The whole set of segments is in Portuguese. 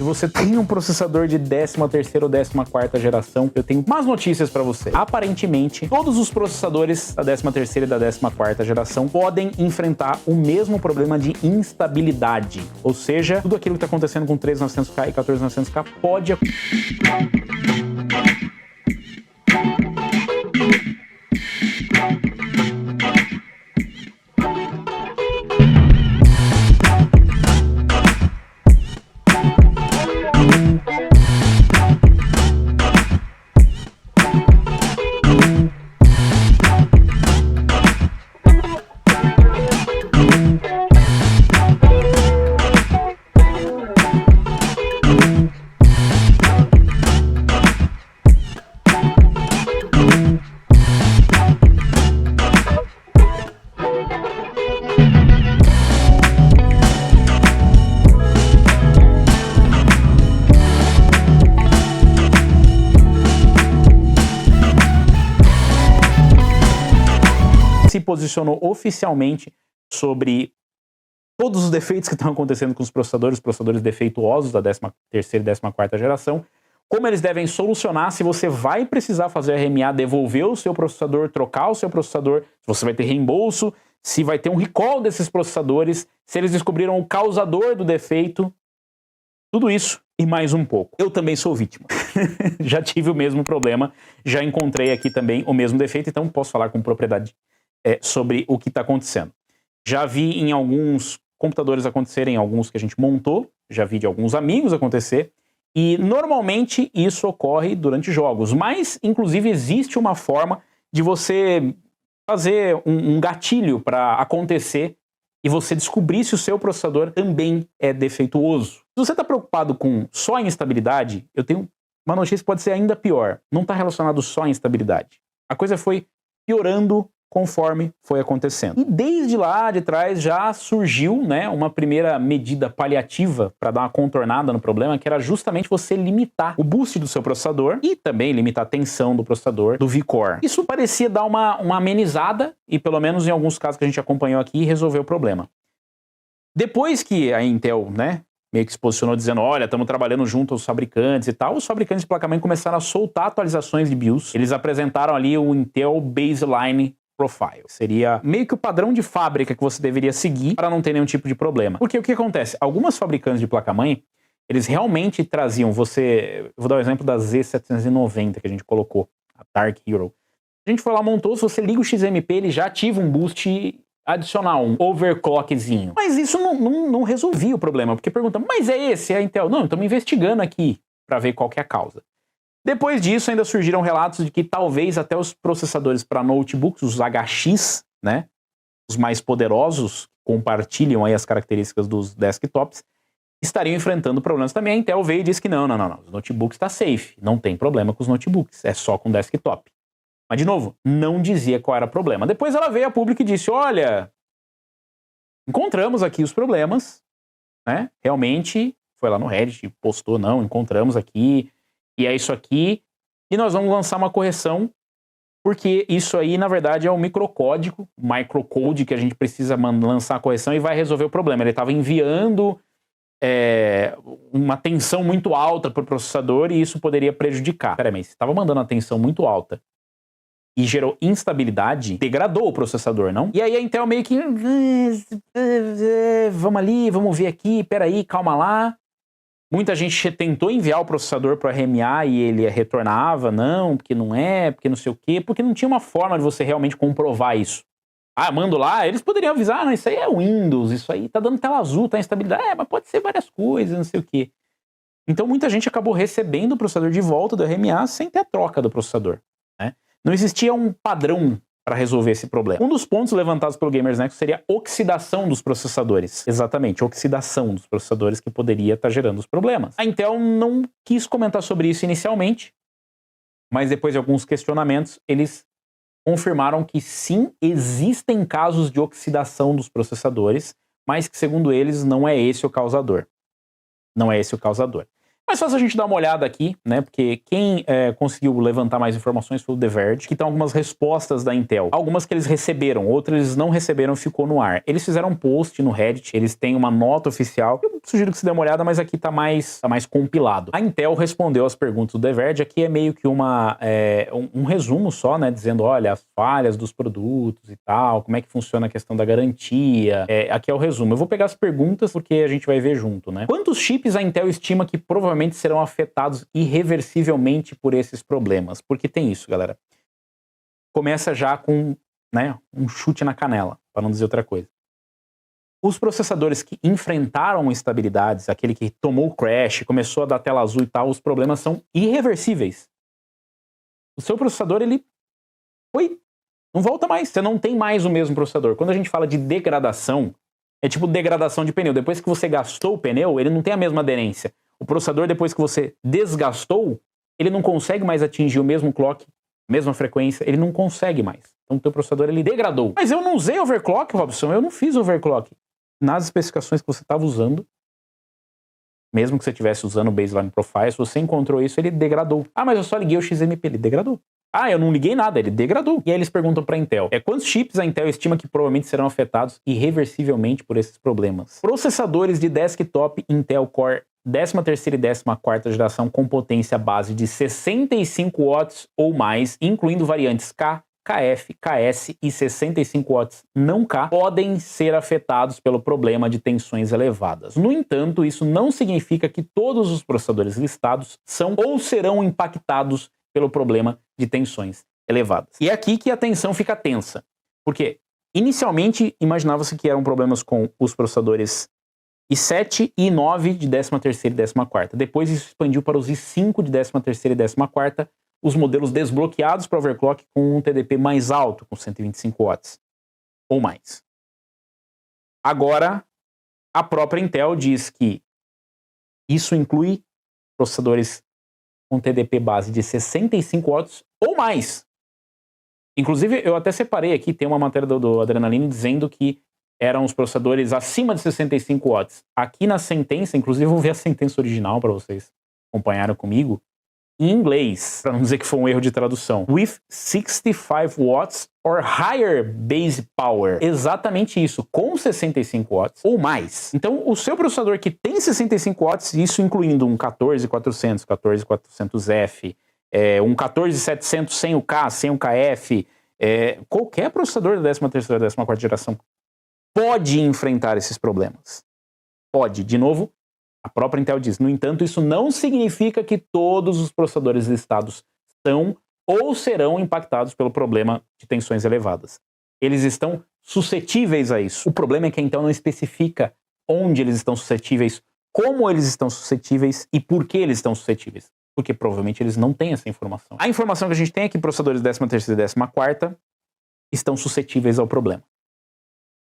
Se você tem um processador de 13ª ou 14ª geração, eu tenho más notícias para você. Aparentemente, todos os processadores da 13ª e da 14ª geração podem enfrentar o mesmo problema de instabilidade. Ou seja, tudo aquilo que está acontecendo com 13900K e 14900K pode se posicionou oficialmente sobre todos os defeitos que estão acontecendo com os processadores defeituosos da 13ª e 14ª geração, como eles devem solucionar, se você vai precisar fazer RMA, devolver o seu processador, trocar o seu processador, se você vai ter reembolso, se vai ter um recall desses processadores, se eles descobriram o causador do defeito, tudo isso e mais um pouco. Eu também sou vítima. Já tive o mesmo problema, já encontrei aqui também o mesmo defeito, então posso falar com propriedade sobre o que está acontecendo. Já vi em alguns computadores acontecerem, alguns que a gente montou, já vi de alguns amigos acontecer, e normalmente isso ocorre durante jogos, mas inclusive existe uma forma de você fazer um gatilho para acontecer e você descobrir se o seu processador também é defeituoso. Se você está preocupado com só a instabilidade, eu tenho uma notícia que pode ser ainda pior. Não está relacionado só à instabilidade. A coisa foi piorando conforme foi acontecendo. E desde lá de trás já surgiu, né, uma primeira medida paliativa para dar uma contornada no problema, que era justamente você limitar o boost do seu processador e também limitar a tensão do processador do V-Core. Isso parecia dar uma amenizada e, pelo menos em alguns casos que a gente acompanhou aqui, resolveu o problema. Depois que a Intel, né, meio que se posicionou dizendo, olha, estamos trabalhando junto aos fabricantes e tal, os fabricantes de placa-mãe começaram a soltar atualizações de BIOS. Eles apresentaram ali o Intel Baseline Profile. Seria meio que o padrão de fábrica que você deveria seguir para não ter nenhum tipo de problema. Porque o que acontece? Algumas fabricantes de placa-mãe, eles realmente traziam você... Vou dar o exemplo da Z790 que a gente colocou, a Dark Hero. A gente foi lá, montou, se você liga o XMP, ele já ativa um boost adicional, um overclockzinho. Mas isso não resolvia o problema, porque pergunta, mas é esse? É a Intel? Não, estamos investigando aqui para ver qual que é a causa. Depois disso, ainda surgiram relatos de que talvez até os processadores para notebooks, os HX, né, os mais poderosos, compartilham aí as características dos desktops, estariam enfrentando problemas também. A Intel veio e disse que não, os notebooks está safe, não tem problema com os notebooks, é só com desktop. Mas, de novo, não dizia qual era o problema. Depois ela veio a público e disse, olha, encontramos aqui os problemas, né, realmente, foi lá no Reddit, postou, não, encontramos aqui, e é isso aqui, e nós vamos lançar uma correção, porque isso aí, na verdade, é um microcódigo, microcode, que a gente precisa lançar a correção e vai resolver o problema. Ele estava enviando uma tensão muito alta para o processador e isso poderia prejudicar. Peraí, mas você estava mandando uma tensão muito alta e gerou instabilidade, degradou o processador, não? E aí a Intel meio que... Vamos ali, vamos ver aqui, peraí, calma lá. Muita gente tentou enviar o processador para o RMA e ele retornava, não, porque não é, porque não sei o quê, porque não tinha uma forma de você realmente comprovar isso. Ah, mando lá, eles poderiam avisar, não, isso aí é Windows, isso aí tá dando tela azul, tá instabilidade, mas pode ser várias coisas, não sei o quê. Então muita gente acabou recebendo o processador de volta do RMA sem ter a troca do processador, né? Não existia um padrão para resolver esse problema. Um dos pontos levantados pelo Gamers Nexus seria a oxidação dos processadores. Exatamente, oxidação dos processadores que poderia estar gerando os problemas. A Intel não quis comentar sobre isso inicialmente, mas depois de alguns questionamentos, eles confirmaram que sim, existem casos de oxidação dos processadores, mas que, segundo eles, não é esse o causador. Não é esse o causador. Mais fácil a gente dar uma olhada aqui, né? Porque quem conseguiu levantar mais informações foi o The Verge, que tem algumas respostas da Intel. Algumas que eles receberam, outras eles não receberam, ficou no ar. Eles fizeram um post no Reddit, eles têm uma nota oficial. Eu sugiro que você dê uma olhada, mas aqui tá mais compilado. A Intel respondeu as perguntas do The Verge. Aqui é meio que um resumo só, né? Dizendo, olha, as falhas dos produtos e tal, como é que funciona a questão da garantia. Aqui é o resumo. Eu vou pegar as perguntas porque a gente vai ver junto, né? Quantos chips a Intel estima que provavelmente serão afetados irreversivelmente por esses problemas? Porque tem isso, galera. Começa já com, né, um chute na canela, para não dizer outra coisa. Os processadores que enfrentaram instabilidades, aquele que tomou o crash, começou a dar tela azul e tal, os problemas são irreversíveis. O seu processador, ele não volta mais. Você não tem mais o mesmo processador. Quando a gente fala de degradação, é tipo degradação de pneu. Depois que você gastou o pneu, ele não tem a mesma aderência. O processador, depois que você desgastou, ele não consegue mais atingir o mesmo clock, mesma frequência, ele não consegue mais. Então o teu processador, ele degradou. Mas eu não usei overclock, Robson, eu não fiz overclock. Nas especificações que você estava usando, mesmo que você estivesse usando o Baseline Profile, se você encontrou isso, ele degradou. Ah, mas eu só liguei o XMP, ele degradou. Ah, eu não liguei nada, ele degradou. E aí eles perguntam para a Intel, quantos chips a Intel estima que provavelmente serão afetados irreversivelmente por esses problemas? Processadores de desktop Intel Core 13ª e 14ª geração com potência base de 65 watts ou mais, incluindo variantes K, KF, KS e 65 watts não K, podem ser afetados pelo problema de tensões elevadas. No entanto, isso não significa que todos os processadores listados são ou serão impactados pelo problema de tensões elevadas. E é aqui que a tensão fica tensa, porque inicialmente imaginava-se que eram problemas com os processadores i7 e i9 de 13ª e 14ª. Depois isso expandiu para os i5 de 13ª e 14ª, os modelos desbloqueados para overclock com um TDP mais alto, com 125 watts ou mais. Agora, a própria Intel diz que isso inclui processadores com TDP base de 65 watts ou mais. Inclusive, eu até separei aqui, tem uma matéria do Adrenaline dizendo que eram os processadores acima de 65 watts. Aqui na sentença, inclusive eu vou ver a sentença original para vocês acompanharem comigo, em inglês, para não dizer que foi um erro de tradução. With 65 watts or higher base power. Exatamente isso, com 65 watts ou mais. Então, o seu processador que tem 65 watts, isso incluindo um 14400, 14400F, um 14700 sem o K, sem o KF, qualquer processador da 13ª e 14ª geração pode enfrentar esses problemas. Pode. De novo, a própria Intel diz, no entanto, isso não significa que todos os processadores listados são ou serão impactados pelo problema de tensões elevadas. Eles estão suscetíveis a isso. O problema é que a Intel não especifica onde eles estão suscetíveis, como eles estão suscetíveis e por que eles estão suscetíveis. Porque provavelmente eles não têm essa informação. A informação que a gente tem é que processadores 13ª e 14ª estão suscetíveis ao problema.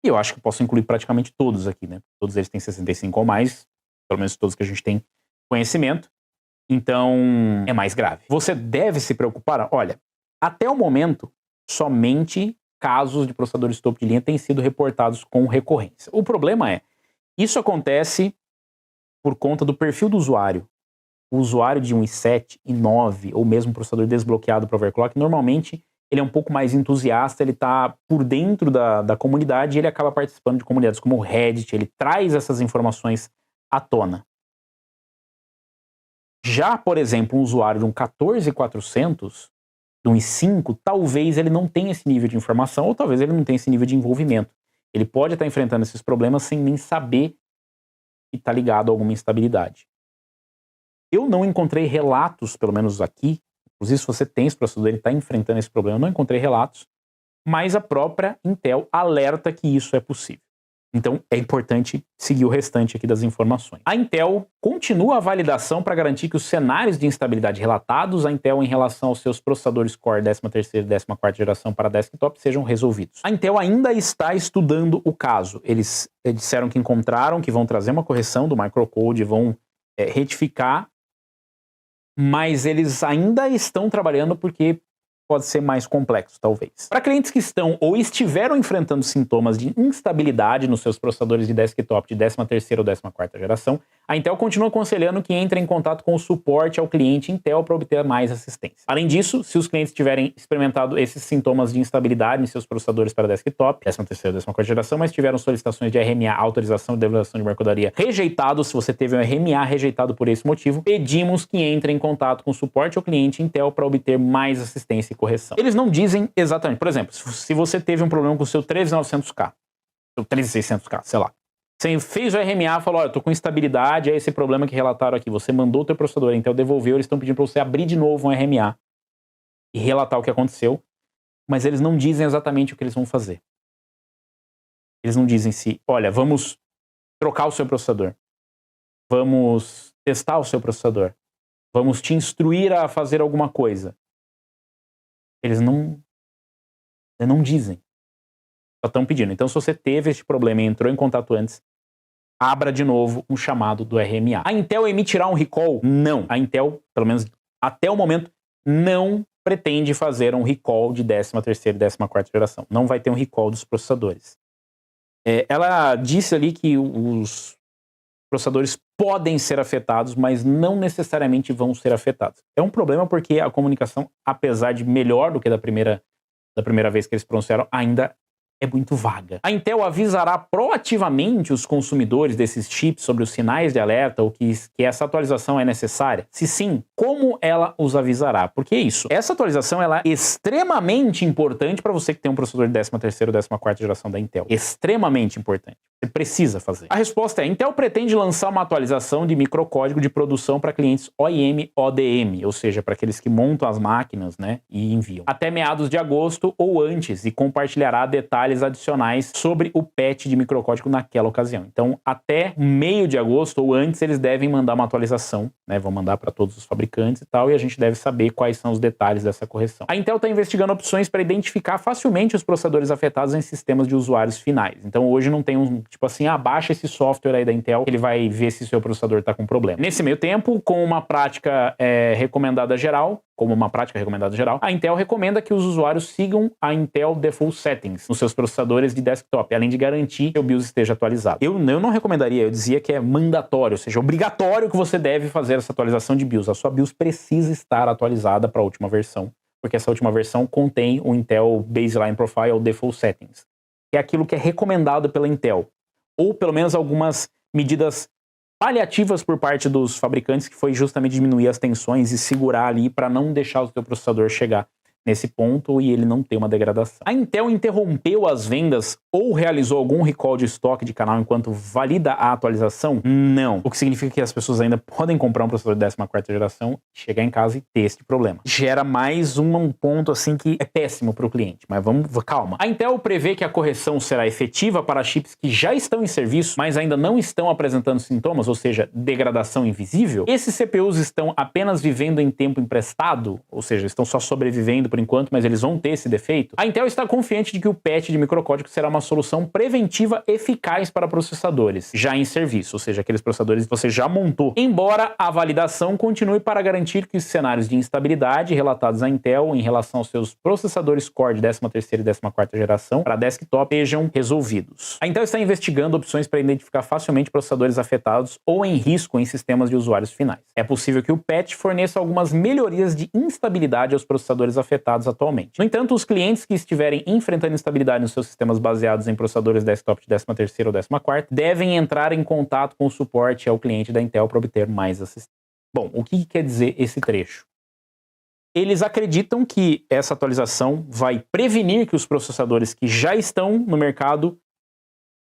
E eu acho que posso incluir praticamente todos aqui, né? Todos eles têm 65 ou mais, pelo menos todos que a gente tem conhecimento. Então, é mais grave. Você deve se preocupar? Olha, até o momento, somente casos de processadores topo de linha têm sido reportados com recorrência. O problema é, isso acontece por conta do perfil do usuário. O usuário de um i7, i9 ou mesmo processador desbloqueado para overclock, normalmente ele é um pouco mais entusiasta, ele está por dentro da comunidade e ele acaba participando de comunidades como o Reddit, ele traz essas informações à tona. Já, por exemplo, um usuário de um 14400, de um i5, talvez ele não tenha esse nível de informação ou talvez ele não tenha esse nível de envolvimento. Ele pode estar enfrentando esses problemas sem nem saber que está ligado a alguma instabilidade. Eu não encontrei relatos, pelo menos aqui, inclusive se você tem esse processador e está enfrentando esse problema, eu não encontrei relatos, mas a própria Intel alerta que isso é possível. Então é importante seguir o restante aqui das informações. A Intel continua a validação para garantir que os cenários de instabilidade relatados à Intel em relação aos seus processadores Core 13ª e 14ª geração para desktop sejam resolvidos. A Intel ainda está estudando o caso. Eles disseram que encontraram, que vão trazer uma correção do microcode, vão retificar, mas eles ainda estão trabalhando porque pode ser mais complexo, talvez. Para clientes que estão ou estiveram enfrentando sintomas de instabilidade nos seus processadores de desktop de 13ª ou 14ª geração, a Intel continua aconselhando que entre em contato com o suporte ao cliente Intel para obter mais assistência. Além disso, se os clientes tiverem experimentado esses sintomas de instabilidade em seus processadores para desktop, 13ª ou 14ª geração, mas tiveram solicitações de RMA, autorização de devolução de mercadoria rejeitados, se você teve um RMA rejeitado por esse motivo, pedimos que entre em contato com o suporte ao cliente Intel para obter mais assistência e correção. Eles não dizem exatamente, por exemplo, se você teve um problema com o seu 13900K, seu 13600K, sei lá, você fez o RMA, falou, olha, eu tô com instabilidade, é esse problema que relataram aqui, você mandou o teu processador, a Intel devolveu, eles estão pedindo para você abrir de novo um RMA e relatar o que aconteceu, mas eles não dizem exatamente o que eles vão fazer. Eles não dizem se, olha, vamos trocar o seu processador, vamos testar o seu processador, vamos te instruir a fazer alguma coisa. Eles não dizem. Só estão pedindo. Então, se você teve este problema e entrou em contato antes, abra de novo um chamado do RMA. A Intel emitirá um recall? Não. A Intel, pelo menos até o momento, não pretende fazer um recall de 13ª e 14ª geração. Não vai ter um recall dos processadores. Ela disse ali que os processadores podem ser afetados, mas não necessariamente vão ser afetados. É um problema porque a comunicação, apesar de melhor do que da primeira vez que eles pronunciaram, ainda é muito vaga. A Intel avisará proativamente os consumidores desses chips sobre os sinais de alerta ou que essa atualização é necessária? Se sim, como ela os avisará? Porque isso, essa atualização ela é extremamente importante para você que tem um processador de 13ª ou 14ª geração da Intel. Extremamente importante. Você precisa fazer. A resposta é, Intel pretende lançar uma atualização de microcódigo de produção para clientes OEM ODM, ou seja, para aqueles que montam as máquinas, né, e enviam, até meados de agosto ou antes, e compartilhará detalhes adicionais sobre o patch de microcódigo naquela ocasião. Então, até meio de agosto ou antes, eles devem mandar uma atualização, né, vão mandar para todos os fabricantes e tal, e a gente deve saber quais são os detalhes dessa correção. A Intel está investigando opções para identificar facilmente os processadores afetados em sistemas de usuários finais. Então, hoje não tem tipo assim, baixa esse software aí da Intel, ele vai ver se seu processador está com problema. Nesse meio tempo, com uma prática recomendada geral, a Intel recomenda que os usuários sigam a Intel Default Settings nos seus processadores de desktop, além de garantir que o BIOS esteja atualizado. Eu não recomendaria, eu dizia que é mandatório, ou seja, obrigatório que você deve fazer essa atualização de BIOS. A sua BIOS precisa estar atualizada para a última versão, porque essa última versão contém o Intel Baseline Profile ou Default Settings, que é aquilo que é recomendado pela Intel, ou pelo menos algumas medidas paliativas por parte dos fabricantes, que foi justamente diminuir as tensões e segurar ali para não deixar o seu processador chegar nesse ponto e ele não ter uma degradação. A Intel interrompeu as vendas ou realizou algum recall de estoque de canal enquanto valida a atualização? Não. O que significa que as pessoas ainda podem comprar um processador de 14ª geração, chegar em casa e ter este problema. Gera mais um ponto assim que é péssimo para o cliente, mas calma. A Intel prevê que a correção será efetiva para chips que já estão em serviço, mas ainda não estão apresentando sintomas, ou seja, degradação invisível. Esses CPUs estão apenas vivendo em tempo emprestado, ou seja, estão só sobrevivendo por enquanto, mas eles vão ter esse defeito. A Intel está confiante de que o patch de microcódigo será uma solução preventiva eficaz para processadores já em serviço, ou seja, aqueles processadores que você já montou. Embora a validação continue para garantir que os cenários de instabilidade relatados à Intel em relação aos seus processadores Core de 13ª e 14ª geração para desktop sejam resolvidos. A Intel está investigando opções para identificar facilmente processadores afetados ou em risco em sistemas de usuários finais. É possível que o patch forneça algumas melhorias de instabilidade aos processadores afetados atualmente. No entanto, os clientes que estiverem enfrentando instabilidade nos seus sistemas baseados em processadores desktop de 13ª ou 14ª devem entrar em contato com o suporte ao cliente da Intel para obter mais assistência. Bom, o que quer dizer esse trecho? Eles acreditam que essa atualização vai prevenir que os processadores que já estão no mercado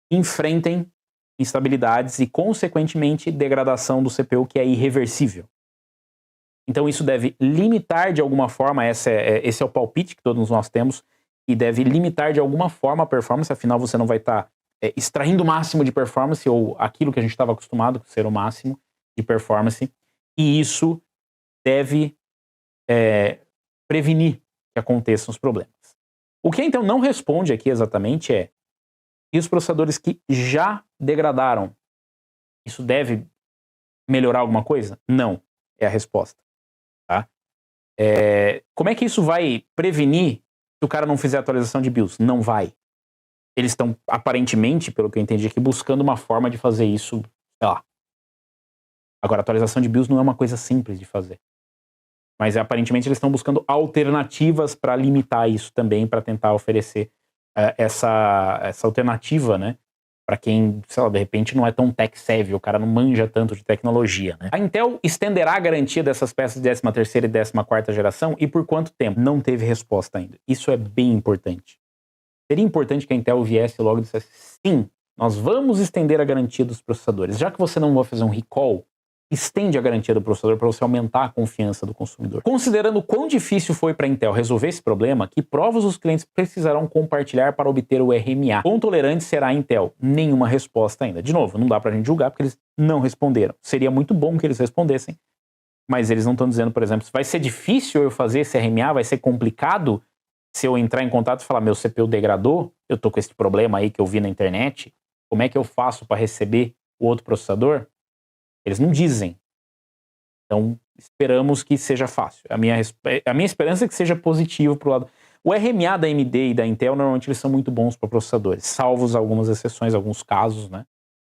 enfrentem instabilidades e, consequentemente, degradação do CPU, que é irreversível. Então isso deve limitar de alguma forma, esse é o palpite que todos nós temos, e deve limitar de alguma forma a performance, afinal você não vai estar extraindo o máximo de performance, ou aquilo que a gente estava acostumado a ser o máximo de performance, e isso deve prevenir que aconteçam os problemas. O que então não responde aqui exatamente é, e os processadores que já degradaram, isso deve melhorar alguma coisa? Não, é a resposta. Tá? Como é que isso vai prevenir se o cara não fizer atualização de BIOS? Não vai. Eles estão, aparentemente, pelo que eu entendi aqui, buscando uma forma de fazer isso, sei lá. Agora, atualização de BIOS não é uma coisa simples de fazer. Mas aparentemente eles estão buscando alternativas para limitar isso também, para tentar oferecer essa alternativa, né? Para quem, sei lá, de repente não é tão tech-savvy, o cara não manja tanto de tecnologia, né? A Intel estenderá a garantia dessas peças de 13ª e 14ª geração e por quanto tempo? Não teve resposta ainda. Isso é bem importante. Seria importante que a Intel viesse logo e dissesse, sim, nós vamos estender a garantia dos processadores. Já que você não vai fazer um recall, estende a garantia do processador para você aumentar a confiança do consumidor. Considerando quão difícil foi para a Intel resolver esse problema, que provas os clientes precisarão compartilhar para obter o RMA? Quão tolerante será a Intel? Nenhuma resposta ainda. De novo, não dá para a gente julgar porque eles não responderam. Seria muito bom que eles respondessem, mas eles não estão dizendo, por exemplo, vai ser difícil eu fazer esse RMA, vai ser complicado se eu entrar em contato e falar, meu CPU degradou, eu tô com esse problema aí que eu vi na internet, como é que eu faço para receber o outro processador? Eles não dizem. Então, esperamos que seja fácil. A minha esperança é que seja positivo pro lado... O RMA da AMD e da Intel, normalmente eles são muito bons para processadores, salvos algumas exceções, alguns casos, né?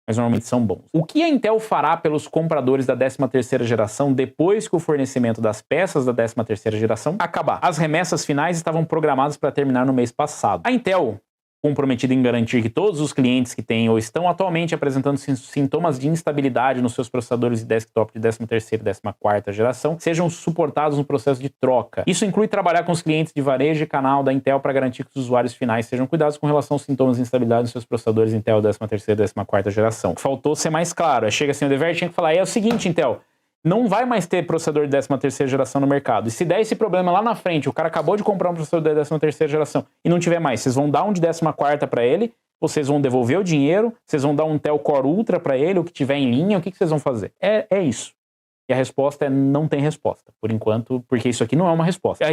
Mas normalmente são bons. O que a Intel fará pelos compradores da 13ª geração depois que o fornecimento das peças da 13ª geração acabar? As remessas finais estavam programadas para terminar no mês passado. A Intel, comprometida em garantir que todos os clientes que têm ou estão atualmente apresentando sintomas de instabilidade nos seus processadores de desktop de 13ª e 14ª geração sejam suportados no processo de troca. Isso inclui trabalhar com os clientes de varejo e canal da Intel para garantir que os usuários finais sejam cuidados com relação aos sintomas de instabilidade nos seus processadores Intel 13ª e 14ª geração. Faltou ser mais claro. Chega assim, o dever tinha que falar, é o seguinte, Intel, não vai mais ter processador de 13ª geração no mercado. E se der esse problema lá na frente, o cara acabou de comprar um processador de 13ª geração e não tiver mais, vocês vão dar um de 14ª para ele, vocês vão devolver o dinheiro, vocês vão dar um Intel Core Ultra para ele, o que tiver em linha, o que vocês vão fazer? É isso. E a resposta é não tem resposta, por enquanto, porque isso aqui não é uma resposta.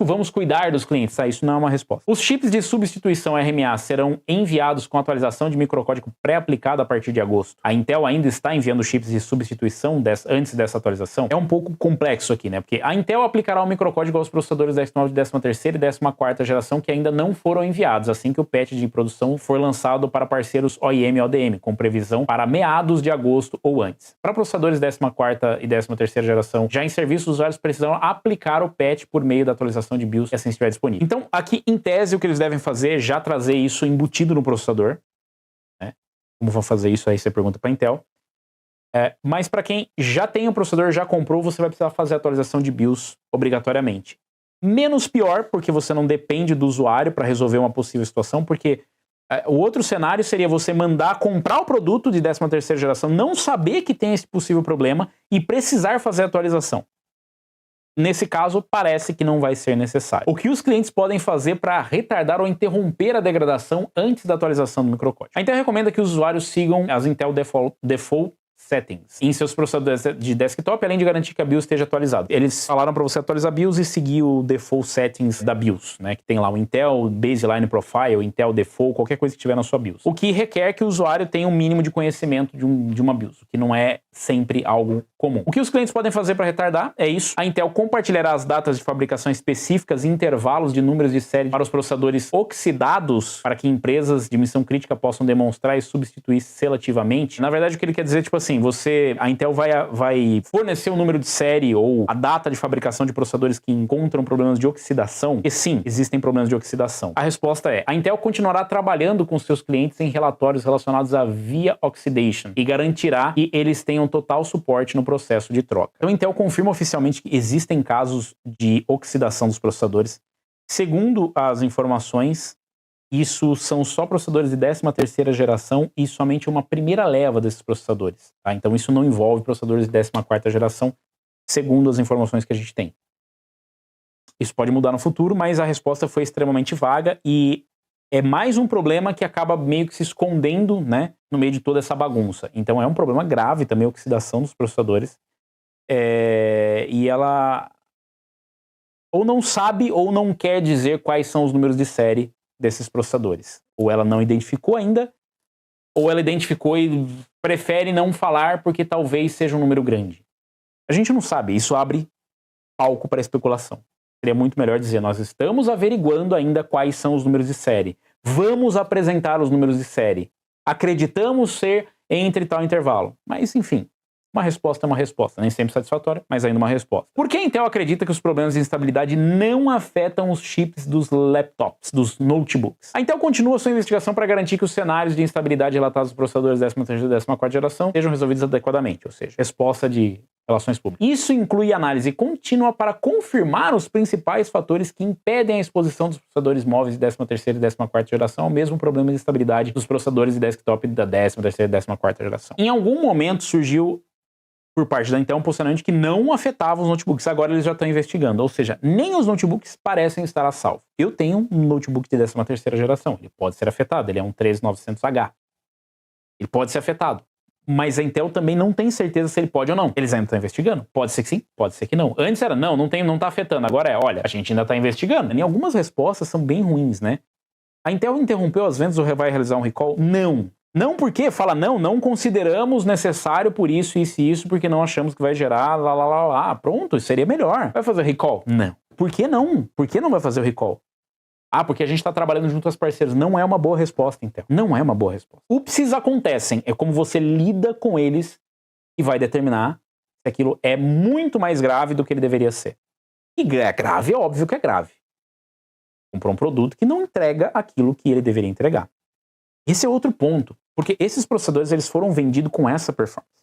Vamos cuidar dos clientes, tá? Isso não é uma resposta. Os chips de substituição RMA serão enviados com atualização de microcódigo pré-aplicada a partir de agosto. A Intel ainda está enviando chips de substituição antes dessa atualização. É um pouco complexo aqui, né? Porque a Intel aplicará o microcódigo aos processadores da X9 de 13ª e 14ª geração que ainda não foram enviados, assim que o patch de produção for lançado para parceiros OEM e ODM, com previsão para meados de agosto ou antes. Para processadores 14ª e 13ª geração já em serviço, os usuários precisam aplicar o patch por meio da atualização de BIOS que assim estiver disponível. Então, aqui, em tese, o que eles devem fazer é já trazer isso embutido no processador. Né? Como vão fazer isso? Aí você pergunta para a Intel. Mas para quem já tem o processador, já comprou, você vai precisar fazer a atualização de BIOS obrigatoriamente. Menos pior, porque você não depende do usuário para resolver uma possível situação, porque o outro cenário seria você mandar comprar o produto de 13ª geração, não saber que tem esse possível problema e precisar fazer a atualização. Nesse caso, parece que não vai ser necessário. O que os clientes podem fazer para retardar ou interromper a degradação antes da atualização do microcódigo? A Intel recomenda que os usuários sigam as Intel Default Settings em seus processadores de desktop, além de garantir que a BIOS esteja atualizada. Eles falaram para você atualizar a BIOS e seguir o Default Settings da BIOS, né? Que tem lá o Intel Baseline Profile, Intel Default, qualquer coisa que tiver na sua BIOS. O que requer que o usuário tenha um mínimo de conhecimento de uma BIOS, o que não é sempre algo comum. O que os clientes podem fazer para retardar é isso. A Intel compartilhará as datas de fabricação específicas e intervalos de números de série para os processadores oxidados, para que empresas de missão crítica possam demonstrar e substituir seletivamente. Na verdade, o que ele quer dizer, tipo assim, a Intel vai fornecer o número de série ou a data de fabricação de processadores que encontram problemas de oxidação. E sim, existem problemas de oxidação. A resposta é, a Intel continuará trabalhando com seus clientes em relatórios relacionados à via oxidation e garantirá que eles tenham total suporte no processo de troca. Então a Intel confirma oficialmente que existem casos de oxidação dos processadores. Segundo as informações, isso são só processadores de 13ª geração e somente uma primeira leva desses processadores. Tá? Então isso não envolve processadores de 14ª geração, segundo as informações que a gente tem. Isso pode mudar no futuro, mas a resposta foi extremamente vaga e é mais um problema que acaba meio que se escondendo, né, no meio de toda essa bagunça. Então é um problema grave também a oxidação dos processadores. E ela ou não sabe ou não quer dizer quais são os números de série desses processadores. Ou ela não identificou ainda, ou ela identificou e prefere não falar porque talvez seja um número grande. A gente não sabe, isso abre palco para especulação. Seria muito melhor dizer, nós estamos averiguando ainda quais são os números de série. Vamos apresentar os números de série. Acreditamos ser entre tal intervalo. Mas, enfim, uma resposta é uma resposta. Nem sempre satisfatória, mas ainda uma resposta. Por que a Intel acredita que os problemas de instabilidade não afetam os chips dos laptops, dos notebooks? A Intel continua sua investigação para garantir que os cenários de instabilidade relatados nos processadores 13ª e 14ª geração sejam resolvidos adequadamente, ou seja, resposta de relações públicas. Isso inclui análise contínua para confirmar os principais fatores que impedem a exposição dos processadores móveis de 13ª e 14ª geração ao mesmo problema de instabilidade dos processadores de desktop da 13ª e 14ª geração. Em algum momento surgiu por parte da Intel um posicionamento que não afetava os notebooks. Agora eles já estão investigando, ou seja, nem os notebooks parecem estar a salvo. Eu tenho um notebook de 13ª geração, ele pode ser afetado, ele é um 13900H. Ele pode ser afetado. Mas a Intel também não tem certeza se ele pode ou não. Eles ainda estão investigando. Pode ser que sim, pode ser que não. Antes era, não está afetando. Agora é, olha, a gente ainda está investigando. E algumas respostas são bem ruins, né? A Intel interrompeu as vendas ou vai realizar um recall? Não. Não porque fala, não consideramos necessário por isso, isso, porque não achamos que vai gerar lá. Pronto, isso seria melhor. Vai fazer recall? Não. Por que não? Por que não vai fazer o recall? Ah, porque a gente está trabalhando junto aos parceiros. Não é uma boa resposta, então. Não é uma boa resposta. Upsis acontecem. É como você lida com eles e vai determinar se aquilo é muito mais grave do que ele deveria ser. E é grave, é óbvio que é grave. Comprou um produto que não entrega aquilo que ele deveria entregar. Esse é outro ponto. Porque esses processadores eles foram vendidos com essa performance.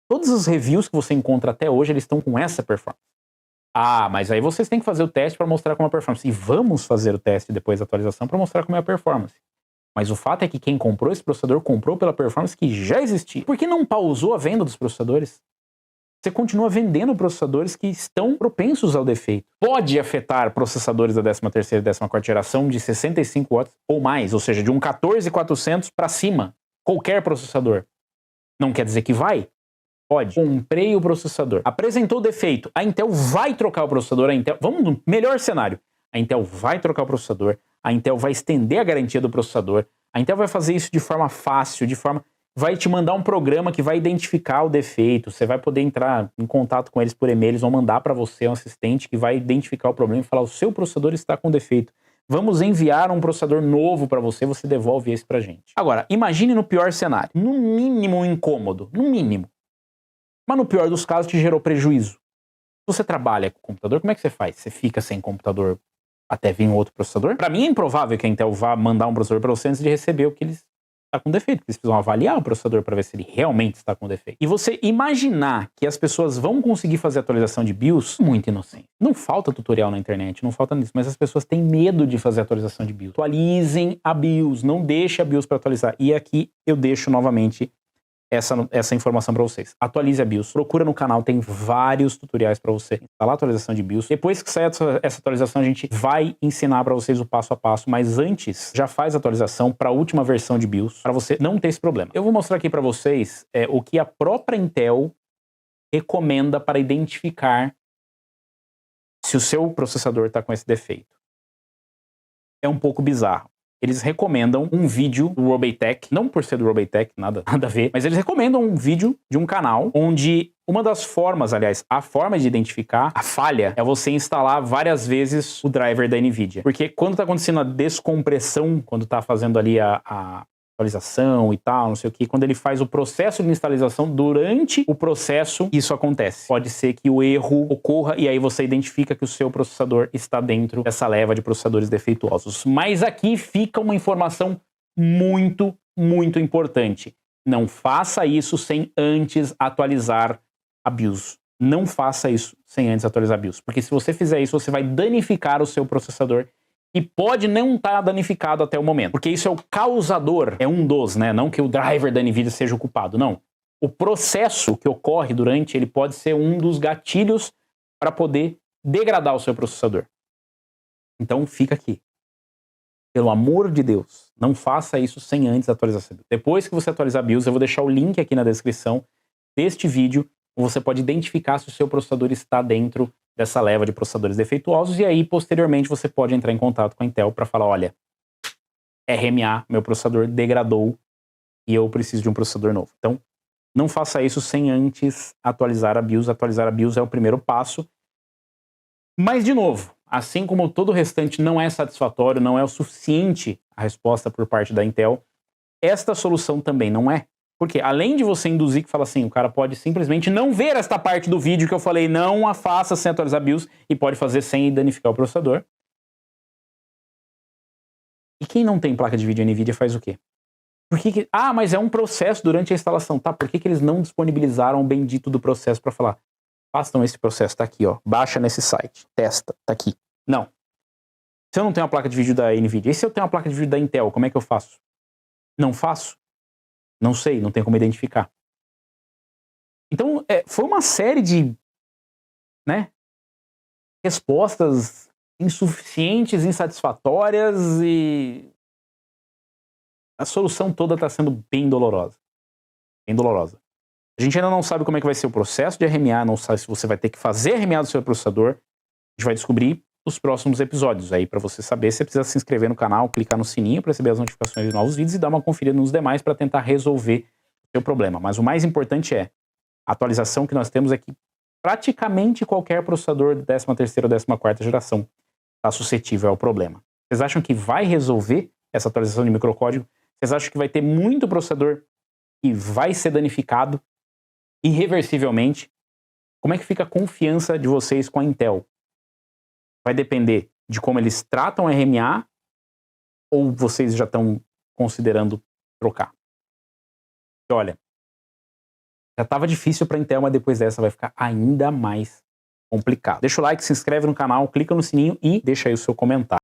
Todos os reviews que você encontra até hoje, eles estão com essa performance. Ah, mas aí vocês têm que fazer o teste para mostrar como é a performance. E vamos fazer o teste depois da atualização para mostrar como é a performance. Mas o fato é que quem comprou esse processador comprou pela performance que já existia. Por que não pausou a venda dos processadores? Você continua vendendo processadores que estão propensos ao defeito. Pode afetar processadores da 13ª e 14ª geração de 65 watts ou mais, ou seja, de um 14400 para cima. Qualquer processador. Não quer dizer que vai? Pode. Comprei o processador. Apresentou o defeito. A Intel vai trocar o processador. Vamos no melhor cenário. A Intel vai trocar o processador. A Intel vai estender a garantia do processador. A Intel vai fazer isso de forma fácil, vai te mandar um programa que vai identificar o defeito. Você vai poder entrar em contato com eles por e-mail. Eles vão mandar para você um assistente que vai identificar o problema e falar: o seu processador está com defeito. Vamos enviar um processador novo para você, você devolve esse pra gente. Agora, imagine no pior cenário. No mínimo um incômodo. No mínimo. Mas no pior dos casos te gerou prejuízo. Se você trabalha com computador, como é que você faz? Você fica sem computador até vir um outro processador? Para mim é improvável que a Intel vá mandar um processador para você antes de receber o que eles está com defeito, porque eles precisam avaliar o processador para ver se ele realmente está com defeito. E você imaginar que as pessoas vão conseguir fazer atualização de BIOS, muito inocente. Não falta tutorial na internet, não falta nisso, mas as pessoas têm medo de fazer atualização de BIOS. Atualizem a BIOS, não deixe a BIOS para atualizar. E aqui eu deixo novamente essa informação para vocês. Atualize a BIOS. Procura no canal, tem vários tutoriais para você instalar a atualização de BIOS. Depois que sair essa atualização, a gente vai ensinar para vocês o passo a passo, mas antes, já faz a atualização para a última versão de BIOS, para você não ter esse problema. Eu vou mostrar aqui para vocês o que a própria Intel recomenda para identificar se o seu processador está com esse defeito. É um pouco bizarro. Eles recomendam um vídeo do Robaytech, não por ser do Robaytech, nada a ver, mas eles recomendam um vídeo de um canal onde uma das formas, aliás, a forma de identificar a falha é você instalar várias vezes o driver da NVIDIA. Porque quando está acontecendo a descompressão, quando está fazendo ali a atualização e tal, não sei o que, quando ele faz o processo de instalação, durante o processo, isso acontece. Pode ser que o erro ocorra e aí você identifica que o seu processador está dentro dessa leva de processadores defeituosos. Mas aqui fica uma informação muito, muito importante. Não faça isso sem antes atualizar a BIOS. Não faça isso sem antes atualizar a BIOS. Porque se você fizer isso, você vai danificar o seu processador e pode não estar danificado até o momento. Porque isso é o causador, é um dos, né? Não que o driver da NVIDIA seja o culpado, não. O processo que ocorre durante, ele pode ser um dos gatilhos para poder degradar o seu processador. Então fica aqui. Pelo amor de Deus, não faça isso sem antes atualizar a BIOS. Depois que você atualizar a BIOS, eu vou deixar o link aqui na descrição deste vídeo. Você pode identificar se o seu processador está dentro dessa leva de processadores defeituosos e aí, posteriormente, você pode entrar em contato com a Intel para falar: olha, RMA, meu processador degradou e eu preciso de um processador novo. Então, não faça isso sem antes atualizar a BIOS. Atualizar a BIOS é o primeiro passo. Mas, de novo, assim como todo o restante não é satisfatório, não é o suficiente a resposta por parte da Intel, esta solução também não é. Porque além de você induzir que fala assim, o cara pode simplesmente não ver esta parte do vídeo que eu falei, não a faça sem atualizar BIOS e pode fazer sem danificar o processador. E quem não tem placa de vídeo NVIDIA faz o quê? Mas é um processo durante a instalação. Tá, por que eles não disponibilizaram o bendito do processo para falar, façam esse processo, tá aqui, ó, baixa nesse site, testa, tá aqui. Não. Se eu não tenho uma placa de vídeo da NVIDIA, e se eu tenho uma placa de vídeo da Intel, como é que eu faço? Não faço? Não sei, não tem como identificar. Então, foi uma série de, né, respostas insuficientes, insatisfatórias e a solução toda está sendo bem dolorosa. Bem dolorosa. A gente ainda não sabe como é que vai ser o processo de RMA, não sabe se você vai ter que fazer RMA do seu processador. A gente vai descobrir nos próximos episódios. Aí, para você saber, você precisa se inscrever no canal, clicar no sininho para receber as notificações de novos vídeos e dar uma conferida nos demais para tentar resolver o seu problema. Mas o mais importante é, a atualização que nós temos é que praticamente qualquer processador de 13ª ou 14ª geração está suscetível ao problema. Vocês acham que vai resolver essa atualização de microcódigo? Vocês acham que vai ter muito processador que vai ser danificado irreversivelmente? Como é que fica a confiança de vocês com a Intel? Vai depender de como eles tratam a RMA ou vocês já estão considerando trocar? E olha, já estava difícil para a Intel, mas depois dessa vai ficar ainda mais complicado. Deixa o like, se inscreve no canal, clica no sininho e deixa aí o seu comentário.